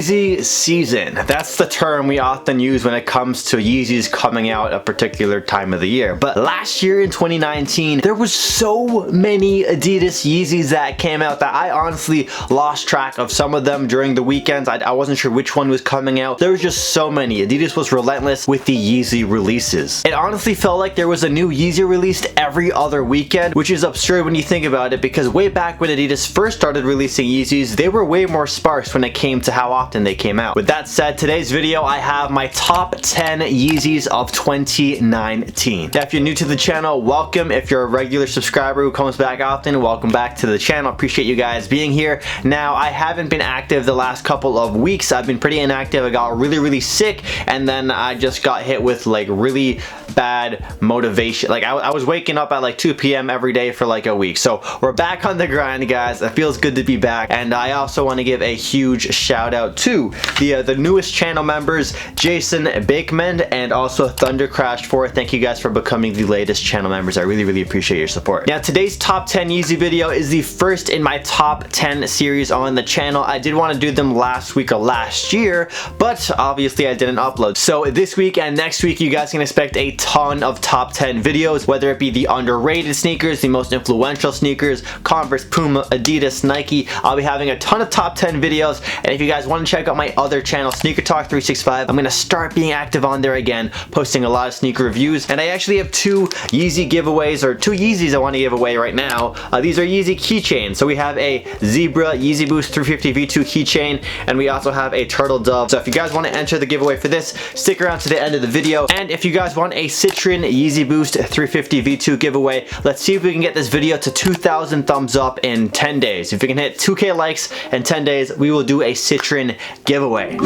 Yeezy season. That's the term we often use when it comes to Yeezys coming out a particular time of the year. But last year in 2019, there was so many Adidas Yeezys that came out that I honestly lost track of some of them during the weekends. I wasn't sure which one was coming out. There was just so many. Adidas was relentless with the Yeezy releases. It honestly felt like there was a new Yeezy released every other weekend, which is absurd when you think about it, because way back when Adidas first started releasing Yeezys, they were way more sparse when it came to how often they came out. With that said, today's video, I have my top 10 Yeezys of 2019. Now, if you're new to the channel, welcome. If you're a regular subscriber who comes back often, welcome back to the channel. Appreciate you guys being here. Now, I haven't been active the last couple of weeks. I've been pretty inactive. I got really sick, and then I just got hit with like really bad motivation. Like I was waking up at like 2 p.m. every day for like a week. So we're back on the grind, guys. It feels good to be back. And I also want to give a huge shout out to the newest channel members, Jason Bakeman and also Thunder Crash 4. Thank you guys for becoming the latest channel members. I really appreciate your support. Now, today's top 10 Yeezy video is the first in my top 10 series on the channel. I did want to do them last week or last year, but obviously I didn't upload. So this week and next week, you guys can expect a ton of top 10 videos, whether it be the underrated sneakers, the most influential sneakers, Converse, Puma, Adidas, Nike. I'll be having a ton of top 10 videos, and if you guys want to check out my other channel, SneakerTalk 365, I'm going to start being active on there again, posting a lot of sneaker reviews. And I actually have two Yeezy giveaways, or two Yeezys I want to give away right now. These are Yeezy keychains. So we have a Zebra Yeezy Boost 350 V2 keychain, and we also have a Turtle Dove. So if you guys want to enter the giveaway for this, stick around to the end of the video. And if you guys want a Citron Yeezy Boost 350 V2 giveaway, let's see if we can get this video to 2,000 thumbs up in 10 days. If we can hit 2K likes in 10 days, we will do a Citron giveaway.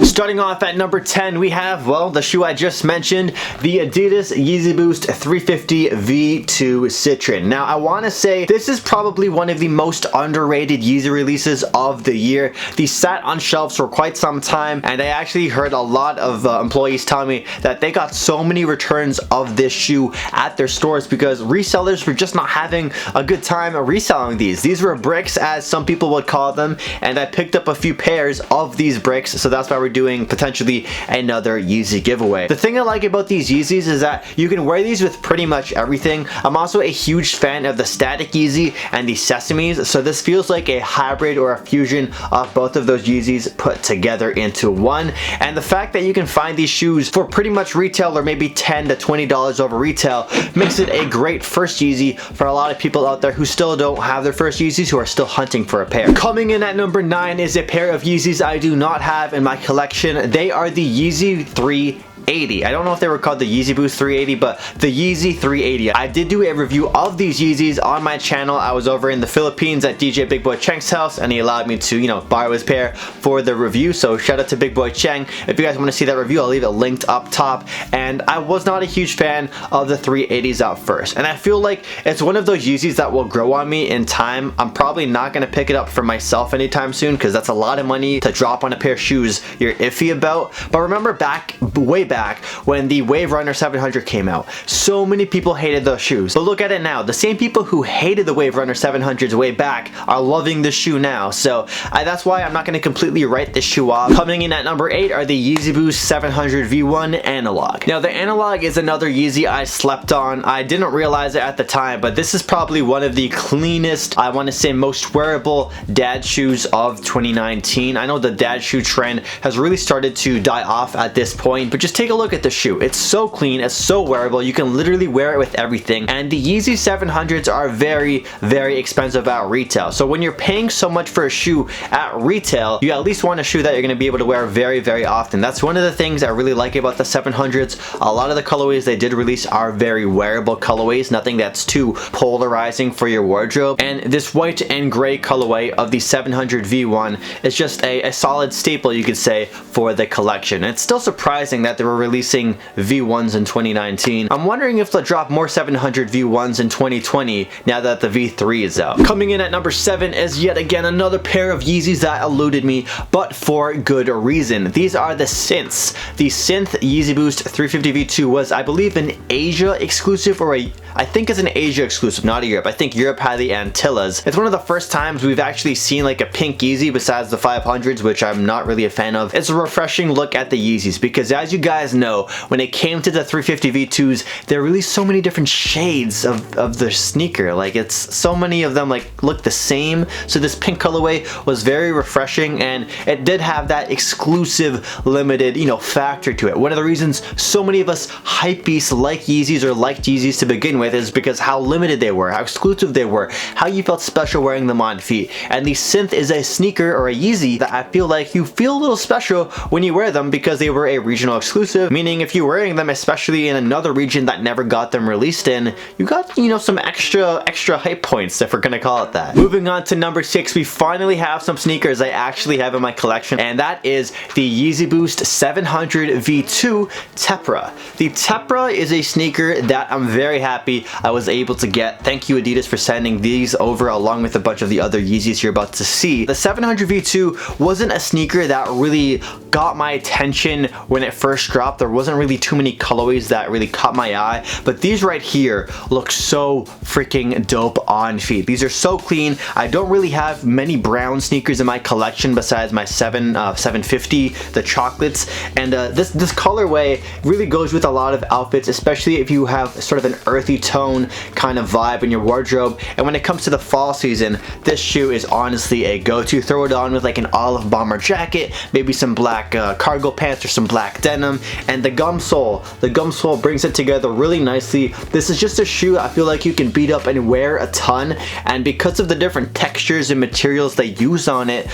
Starting off at number 10, we have, well, the shoe I just mentioned, the Adidas Yeezy Boost 350 V2 Citron. Now, I want to say this is probably one of the most underrated Yeezy releases of the year. These sat on shelves for quite some time, and I actually heard a lot of employees tell me that they got so many returns of this shoe at their stores because resellers were just not having a good time reselling these. These were bricks, as some people would call them, and I picked up a few pairs of these bricks, so that's why we're doing potentially another Yeezy giveaway. The thing I like about these Yeezys is that you can wear these with pretty much everything. I'm also a huge fan of the Static Yeezy and the Sesames, so this feels like a hybrid or a fusion of both of those Yeezys put together into one. And the fact that you can find these shoes for pretty much retail, or maybe $10 to $20 over retail, makes it a great first Yeezy for a lot of people out there who still don't have their first Yeezys, who are still hunting for a pair. Coming in at number 9 is a pair of Yeezys I do not have in my collection. They are the Yeezy 380. I don't know if they were called the Yeezy Boost 380, but the Yeezy 380. I did do a review of these Yeezys on my channel. I was over in the Philippines at DJ Big Boy Cheng's house, and he allowed me to, you know, borrow his pair for the review. So shout out to Big Boy Cheng. If you guys want to see that review, I'll leave it linked up top. And I was not a huge fan of the 380s at first, and I feel like it's one of those Yeezys that will grow on me in time. I'm probably not going to pick it up for myself anytime soon, because that's a lot of money to drop on a pair of shoes you're iffy about. But remember way back when the Wave Runner 700 came out, so many people hated those shoes. But look at it now. The same people who hated the Wave Runner 700s way back are loving the shoe now. So that's why I'm not going to completely write this shoe off. Coming in at number 8 are the Yeezy Boost 700 V1 Analog. Now, the Analog is another Yeezy I slept on. I didn't realize it at the time, but this is probably one of the cleanest, I want to say most wearable dad shoes of 2019. I know the dad shoe trend has really started to die off at this point, but just take a look at the shoe. It's so clean, it's so wearable, you can literally wear it with everything. And the Yeezy 700s are very expensive at retail. So when you're paying so much for a shoe at retail, you at least want a shoe that you're going to be able to wear very often. That's one of the things I really like about the 700s. A lot of the colorways they did release are very wearable colorways, nothing that's too polarizing for your wardrobe. And this white and gray colorway of the 700 V1 is just a solid staple, you could say, for the collection. And it's still surprising that they were releasing V1s in 2019. I'm wondering if they'll drop more 700 V1s in 2020 now that the V3 is out. Coming in at number 7 is yet again another pair of Yeezys that eluded me, but for good reason. These are the Synths. The Synth Yeezy Boost 350 V2 was, I believe, an Asia exclusive, or I think it's an Asia exclusive, not a Europe. I think Europe had the Antilles. It's one of the first times we've actually seen like a pink Yeezy besides the 500s, which I'm not really a fan of. It's a refreshing look at the Yeezys because, as you guys know, when it came to the 350 V2s, there are really so many different shades of the sneaker. Like, it's so many of them like look the same. So this pink colorway was very refreshing, and it did have that exclusive limited, you know, factor to it. One of the reasons so many of us hypebeasts like Yeezys or liked Yeezys to begin with is because how limited they were, how exclusive they were, how you felt special wearing them on feet. And the Synth is a sneaker or a Yeezy that I feel like you feel a little special when you wear them because they were a regional exclusive, meaning if you're wearing them, especially in another region that never got them released in, you got, you know, some extra hype points, if we're gonna call it that. Moving on to number 6, we finally have some sneakers I actually have in my collection, and that is the Yeezy Boost 700 V2 Tepra. The Tepra is a sneaker that I'm very happy I was able to get. Thank you, Adidas, for sending these over along with a bunch of the other Yeezys you're about to see. The 700 V2 wasn't a sneaker that really got my attention when it first dropped. There wasn't really too many colorways that really caught my eye, but these right here look so freaking dope on feet. These are so clean. I don't really have many brown sneakers in my collection besides my 750, the chocolates, and this colorway really goes with a lot of outfits, especially if you have sort of an earthy tone kind of vibe in your wardrobe. And when it comes to the fall season, this shoe is honestly a go-to. Throw it on with like an olive bomber jacket, maybe some black cargo pants or some black denim, and the gum sole brings it together really nicely. This is just a shoe I feel like you can beat up and wear a ton, and because of the different textures and materials they use on it,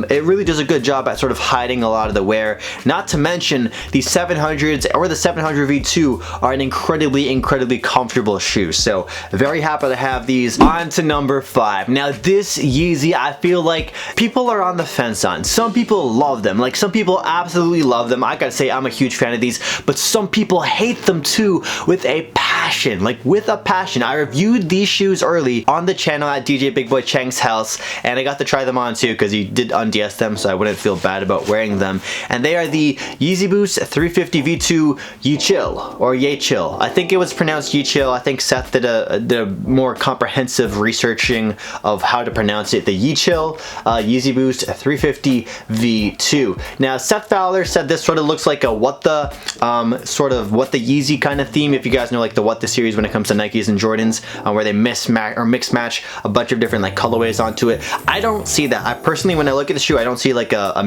it really does a good job at sort of hiding a lot of the wear. Not to mention the 700s or the 700 V2 are an incredibly comfortable shoe. So very happy to have these. On to number 5. Now this Yeezy, I feel like people are on the fence on. Some people love them, like some people absolutely love them. I gotta say, I'm a huge fan of these, but some people hate them too with a passion, like with a passion. I reviewed these shoes early on the channel at DJ Big Boy Chang's house, and I got to try them on too because he did un-DS them, so I wouldn't feel bad about wearing them. And they are the Yeezy Boost 350 V2 Ye Chill, or Ye Chill. I think it was pronounced Ye Chill. I think Seth did a more comprehensive researching of how to pronounce it. The Ye Chill Yeezy Boost 350 V2. Now Seth Fowler said this sort of looks like a what the Yeezy kind of theme, if you guys know like the What the series when it comes to Nikes and Jordans, where they mix match a bunch of different like colorways onto it. I don't see that. I personally, when I look at the shoe, I don't see like a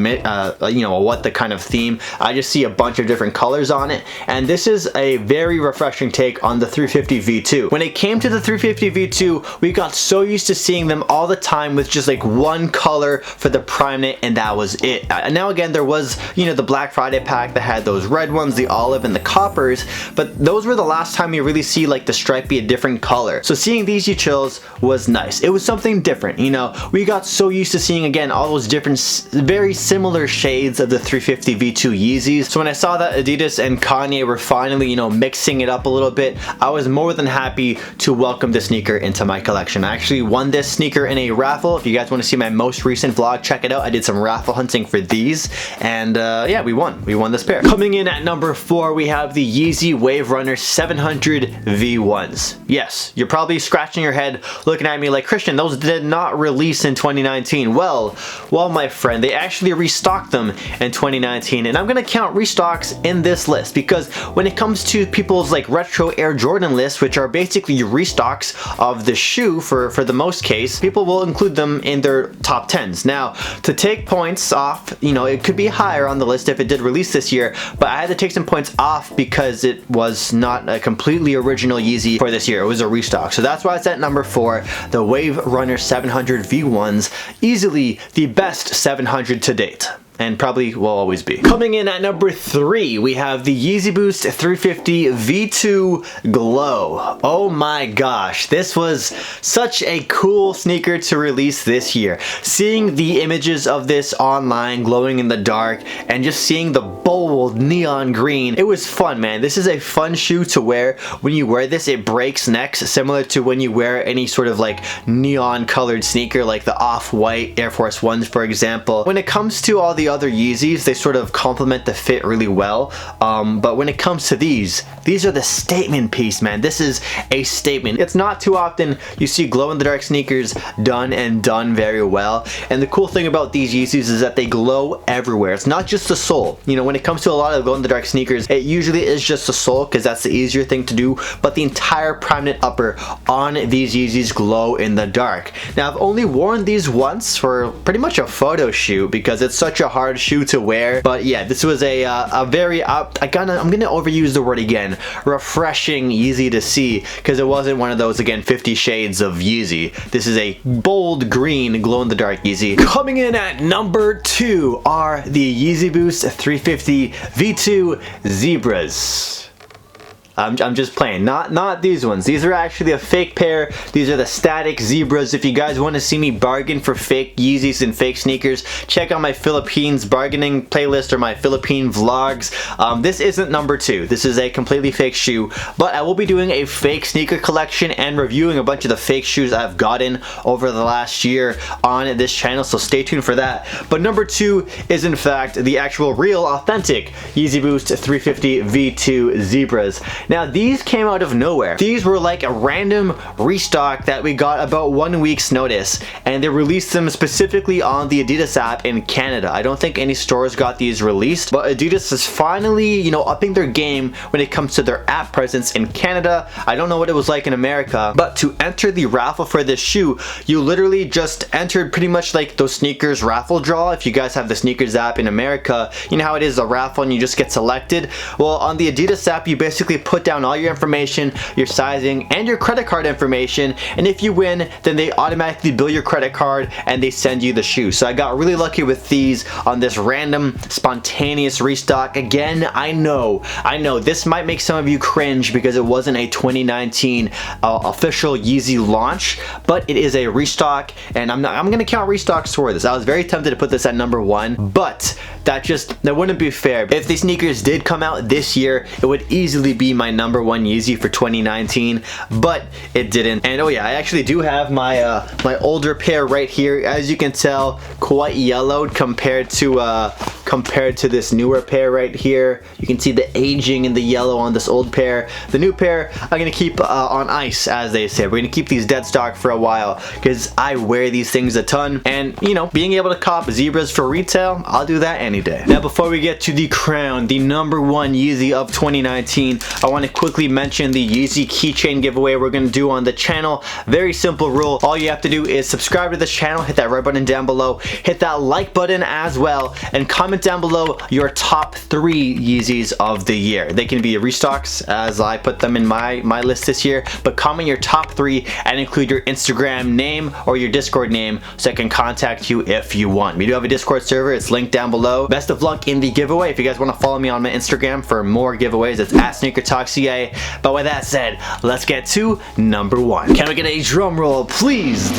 you know, a what the kind of theme. I just see a bunch of different colors on it, and this is a very refreshing take on the 350 V2. When it came to the 350 V2, we got so used to seeing them all the time with just like one color for the prime knit, and that was it. And now again, there was, you know, the Black Friday pack that had those red ones, the olive and the coppers, but those were the last time you really see like the stripe be a different color. So seeing these Ye Chills was nice. It was something different, you know. We got so used to seeing again all those different very similar shades of the 350 V2 Yeezys. So when I saw that Adidas and Kanye were finally, you know, mixing it up a little bit, I was more than happy to welcome this sneaker into my collection. I actually won this sneaker in a raffle. If you guys want to see my most recent vlog, check it out. I did some raffle hunting for these, and yeah, we won this pair. Coming in at number 4, we have the Yeezy Wave Runner 700 V1s. Yes, you're probably scratching your head looking at me like, Christian, those did not release in 2019. Well, my friend, they actually restocked them in 2019, and I'm gonna count restocks in this list because when it comes to people's like retro Air Jordan lists, which are basically restocks of the shoe for the most case, people will include them in their top 10s. Now, to take points off, you know, it could be higher on the list if it did release this year, but I had to take some points off because it was not a completely original Yeezy for this year. It was a restock. So that's why it's at number 4, the Wave Runner 700 V1s, easily the best 700 to date. and probably will always be. Coming in at number 3, we have the Yeezy Boost 350 V2 Glow. Oh my gosh, this was such a cool sneaker to release this year. Seeing the images of this online glowing in the dark and just seeing the bold neon green, it was fun, man. This is a fun shoe to wear. When you wear this, it breaks necks, similar to when you wear any sort of like neon colored sneaker like the off-white Air Force Ones, for example. When it comes to all the other Yeezys, they sort of complement the fit really well, but when it comes to these are the statement piece, man. This is a statement. It's not too often you see glow-in-the-dark sneakers done very well, and the cool thing about these Yeezys is that they glow everywhere. It's not just the sole. You know, when it comes to a lot of glow-in-the-dark sneakers, it usually is just the sole because that's the easier thing to do, but the entire prominent upper on these Yeezys glow in the dark. Now, I've only worn these once for pretty much a photo shoot because it's such a hard shoe to wear, but yeah, this was a very, I'm gonna overuse the word again, refreshing Yeezy to see, because it wasn't one of those, again, 50 shades of Yeezy. This is a bold green glow-in-the-dark Yeezy. Coming in at number 2 are the Yeezy Boost 350 V2 Zebras. I'm just playing, not these ones. These are actually a fake pair. These are the static Zebras. If you guys want to see me bargain for fake Yeezys and fake sneakers, check out my Philippines bargaining playlist or my Philippine vlogs. This isn't number 2. This is a completely fake shoe, but I will be doing a fake sneaker collection and reviewing a bunch of the fake shoes I've gotten over the last year on this channel, so stay tuned for that. But number 2 is in fact the actual real authentic Yeezy Boost 350 V2 Zebras. Now, these came out of nowhere. These were like a random restock that we got about 1 week's notice, and they released them specifically on the Adidas app in Canada. I don't think any stores got these released, but Adidas is finally, you know, upping their game when it comes to their app presence in Canada. I don't know what it was like in America, but to enter the raffle for this shoe, you literally just entered pretty much like those sneakers raffle draw. If you guys have the sneakers app in America, you know how it is a raffle and you just get selected. Well, on the Adidas app, you basically put down all your information, your sizing, and your credit card information, and if you win, then they automatically bill your credit card and they send you the shoe. So I got really lucky with these on this random spontaneous restock. Again, I know this might make some of you cringe because it wasn't a 2019 official Yeezy launch, but it is a restock, and I'm gonna count restocks for this. I was very tempted to put this at number 1, but that wouldn't be fair. If these sneakers did come out this year, it would easily be my number 1 Yeezy for 2019, but it didn't. And oh yeah, I actually do have my my older pair right here. As you can tell, quite yellowed compared to this newer pair right here. You can see the aging in the yellow on this old pair. The new pair I'm gonna keep on ice, as they say. We're gonna keep these dead stock for a while because I wear these things a ton, and you know, being able to cop Zebras for retail, I'll do that any day. Now, before we get to the crown, the number 1 Yeezy of 2019, I want to quickly mention the Yeezy Keychain giveaway we're going to do on the channel. Very simple rule. All you have to do is subscribe to this channel, hit that red button down below, hit that like button as well, and comment down below your top 3 Yeezys of the year. They can be restocks as I put them in my list this year, but comment your top 3 and include your Instagram name or your Discord name so I can contact you if you want. We do have a Discord server. It's linked down below. Best of luck in the giveaway. If you guys want to follow me on my Instagram for more giveaways, it's at SneakerTalkCA. But with that said, let's get to number 1. Can we get a drum roll, please?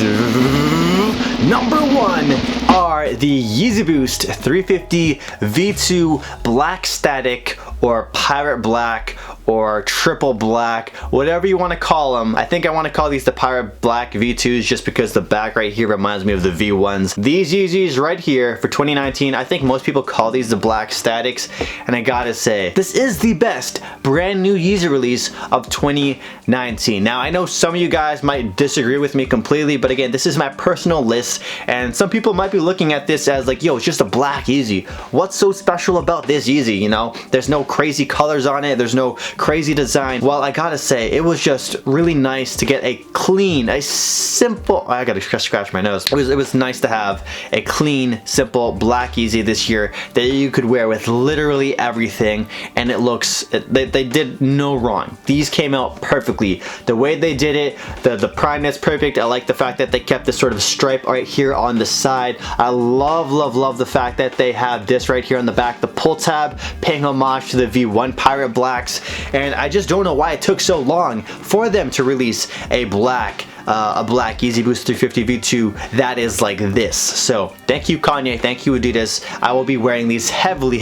Number 1 are the Yeezy Boost 350 V2 Black Static, or Pirate Black, or Triple Black, whatever you want to call them. I think I want to call these the Pirate Black V2s just because the back right here reminds me of the V1s. These Yeezys right here for 2019, I think most people call these the Black Statics, and I gotta say, this is the best brand new Yeezy release of 2019. Now, I know some of you guys might disagree with me completely, but again, this is my personal list, and some people might be looking at this as like, yo, it's just a black Yeezy. What's so special about this Yeezy, you know? There's no crazy colors on it, there's no crazy design. Well, I gotta say, it was just really nice to get a clean, a simple, I gotta scratch my nose. It was nice to have a clean, simple black Yeezy this year that you could wear with literally everything, and it looks, they did no wrong. These came out perfectly. The way they did it, the primeness perfect. I like the fact that they kept this sort of stripe right here on the side I love the fact that they have this right here on the back, the pull tab, paying homage to the V1 Pirate Blacks. And I just don't know why it took so long for them to release a black Yeezy Boost 350 V2 that is like this. So thank you Kanye, thank you Adidas. I will be wearing these heavily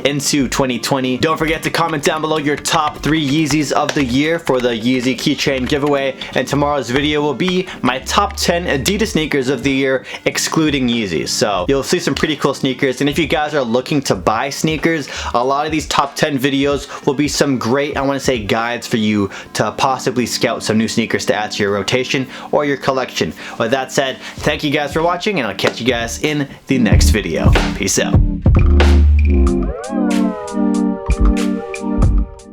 into 2020. Don't forget to comment down below your top 3 Yeezys of the year for the Yeezy Keychain giveaway, and tomorrow's video will be my top 10 Adidas sneakers of the year excluding Yeezys. So you'll see some pretty cool sneakers, and if you guys are looking to buy sneakers, a lot of these top 10 videos will be some great, I want to say, guides for you to possibly scout some new sneakers to add to your rotation or your collection. With that said, thank you guys for watching, and I'll catch you guys in the next video. Peace out.